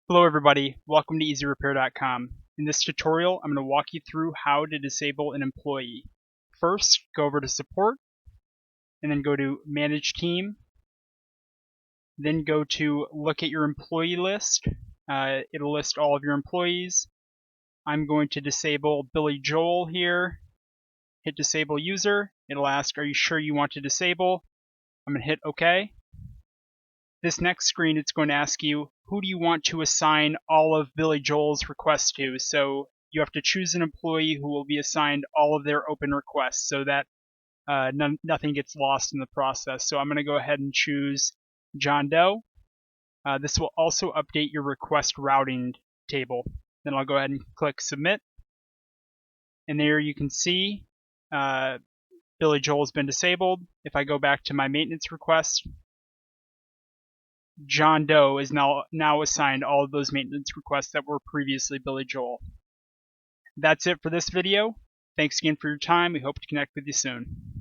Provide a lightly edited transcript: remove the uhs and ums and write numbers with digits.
Hello everybody, welcome to EazyRepair.com. In this tutorial, I'm going to walk you through how to disable an employee. First, go over to Support, and then go to Manage Team. Then go to Look at your employee list. It'll list all of your employees. I'm going to disable Billy Joel here. Hit Disable User. It'll ask, are you sure you want to disable? I'm going to hit OK. This next screen, it's going to ask you, who do you want to assign all of Billy Joel's requests to? So you have to choose an employee who will be assigned all of their open requests so that nothing gets lost in the process. So I'm going to go ahead and choose John Doe. This will also update your request routing table. Then I'll go ahead and click Submit. And there you can see Billy Joel's been disabled. If I go back to my maintenance request, John Doe is now assigned all of those maintenance requests that were previously Billy Joel. That's it for this video. Thanks again for your time. We hope to connect with you soon.